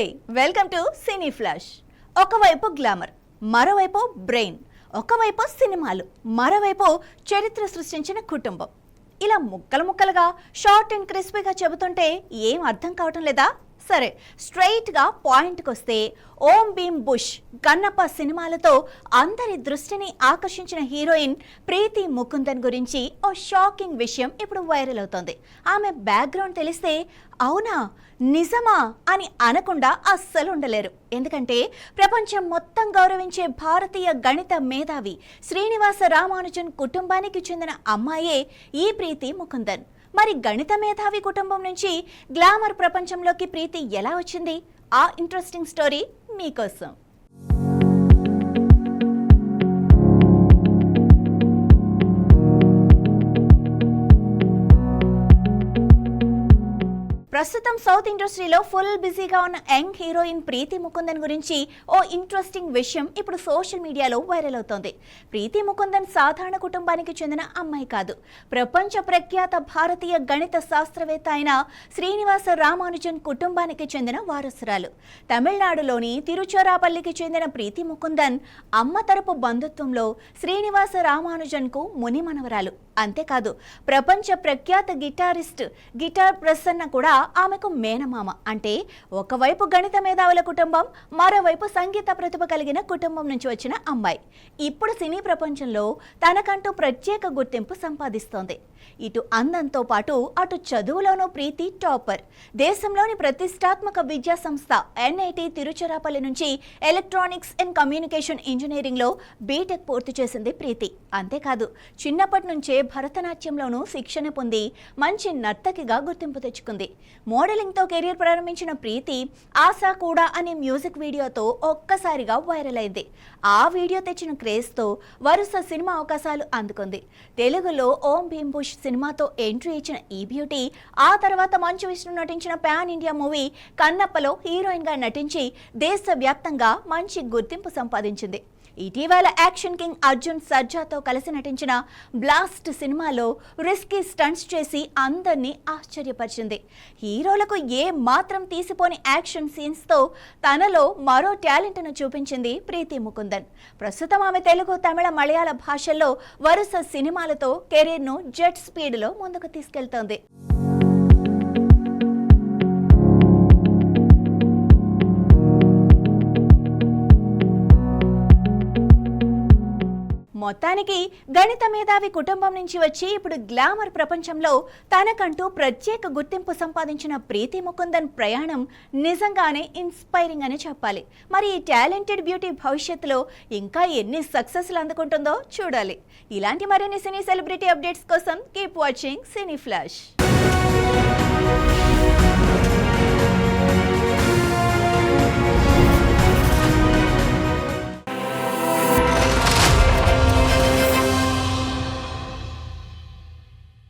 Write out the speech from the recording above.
Hi welcome to cine flash. ఒకవైపు glamour, మరోవైపు brain, ఒకవైపు సినిమాలు, మరోవైపు చరిత్ర సృష్టించిన కుటుంబం. ఇలా ముక్కలు ముక్కలుగా షార్ట్ అండ్ క్రిస్పీగా చెబుతుంటే ఏం అర్థం కావటం లేదా? సరే, స్ట్రైట్గా పాయింట్కి వస్తే ఓం భీమ్ బుష్, గన్నప్ప సినిమాలతో అందరి దృష్టిని ఆకర్షించిన హీరోయిన్ ప్రీతి ముకుందన్ గురించి ఓ షాకింగ్ విషయం ఇప్పుడు వైరల్ అవుతోంది. ఆమె బ్యాక్గ్రౌండ్ తెలిస్తే అవునా నిజమా అని అనకుండా అస్సలు ఉండలేరు. ఎందుకంటే ప్రపంచం మొత్తం గౌరవించే భారతీయ గణిత మేధావి శ్రీనివాస రామానుజన్ కుటుంబానికి చెందిన అమ్మాయే ఈ ప్రీతి ముకుందన్. మరి గణిత మేధావి కుటుంబం నుంచి గ్లామర్ ప్రపంచంలోకి ప్రీతి ఎలా వచ్చింది? ఆ ఇంట్రెస్టింగ్ స్టోరీ మీకోసం. ప్రస్తుతం సౌత్ ఇండస్ట్రీలో ఫుల్ బిజీగా ఉన్న యంగ్ హీరోయిన్ ప్రీతి ముకుందన్ గురించి ఓ ఇంట్రెస్టింగ్ విషయం ఇప్పుడు సోషల్ మీడియాలో వైరల్ అవుతోంది. ప్రీతి ముకుందన్ సాధారణ కుటుంబానికి చెందిన అమ్మాయి కాదు. ప్రపంచ ప్రఖ్యాత భారతీయ గణిత శాస్త్రవేత్త అయిన శ్రీనివాస రామానుజన్ కుటుంబానికి చెందిన వారసురాలు. తమిళనాడులోని తిరుచిరాపల్లికి చెందిన ప్రీతి ముకుందన్ అమ్మ తరపు బంధుత్వంలో శ్రీనివాస రామానుజన్కు ముని మనవరాలు. అంతేకాదు, ప్రపంచ ప్రఖ్యాత గిటార్ ప్రసన్న కూడా ఆమెకు మేనమామ. అంటే ఒకవైపు గణిత మేధావుల కుటుంబం, మరోవైపు సంగీత ప్రతిభ కలిగిన కుటుంబం నుంచి వచ్చిన అమ్మాయి ఇప్పుడు సినీ ప్రపంచంలో తనకంటూ ప్రత్యేక గుర్తింపు సంపాదిస్తోంది. ఇటు అందంతో పాటు అటు చదువులోనూ ప్రీతి టాపర్. దేశంలోని ప్రతిష్టాత్మక విద్యా సంస్థ NIT తిరుచిరాపల్లి నుంచి ఎలక్ట్రానిక్స్ అండ్ కమ్యూనికేషన్ ఇంజనీరింగ్లో బీటెక్ పూర్తి చేసింది ప్రీతి. అంతేకాదు, చిన్నప్పటి నుంచే భరతనాట్యంలోనూ శిక్షణ పొంది మంచి నర్తకిగా గుర్తింపు తెచ్చుకుంది. మోడలింగ్తో కెరీర్ ప్రారంభించిన ప్రీతి ఆశా కూడా అనే మ్యూజిక్ వీడియోతో ఒక్కసారిగా వైరల్ అయింది. ఆ వీడియో తెచ్చిన క్రేజ్తో వరుస సినిమా అవకాశాలు అందుకుంది. తెలుగులో ఓం భీమ్ బుష్ సినిమాతో ఎంట్రీ ఇచ్చిన ఈ బ్యూటీ ఆ తర్వాత మంచు విష్ణు నటించిన పాన్ ఇండియా మూవీ కన్నప్పలో హీరోయిన్ గా నటించి దేశవ్యాప్తంగా మంచి గుర్తింపు సంపాదించింది. ఇటీవల యాక్షన్ కింగ్ అర్జున్ సర్జాతో కలిసి నటించిన బ్లాస్ట్ సినిమాలో రిస్కీ స్టంట్స్ చేసి అందరినీ ఆశ్చర్యపరిచింది. హీరోలకు ఏ మాత్రం తీసిపోని యాక్షన్ సీన్స్తో తనలో మరో టాలెంట్ను చూపించింది ప్రీతి ముకుందన్. ప్రస్తుతం ఆమె తెలుగు, తమిళ, మలయాళ భాషల్లో వరుస సినిమాలతో కెరీర్ను జెట్ స్పీడ్లో ముందుకు తీసుకెళ్తోంది. మొత్తానికి గణిత మేధావి కుటుంబం నుంచి వచ్చి ఇప్పుడు గ్లామర్ ప్రపంచంలో తనకంటూ ప్రత్యేక గుర్తింపు సంపాదించిన ప్రీతి ముకుందన్ ప్రయాణం నిజంగానే ఇన్స్పైరింగ్ అని చెప్పాలి. మరి ఈ టాలెంటెడ్ బ్యూటీ భవిష్యత్తులో ఇంకా ఎన్ని సక్సెస్లు అందుకుంటుందో చూడాలి. ఇలాంటి మరిన్ని సినీ సెలబ్రిటీ అప్డేట్స్ కోసం కీప్ వాచింగ్ సినీ ఫ్లాష్.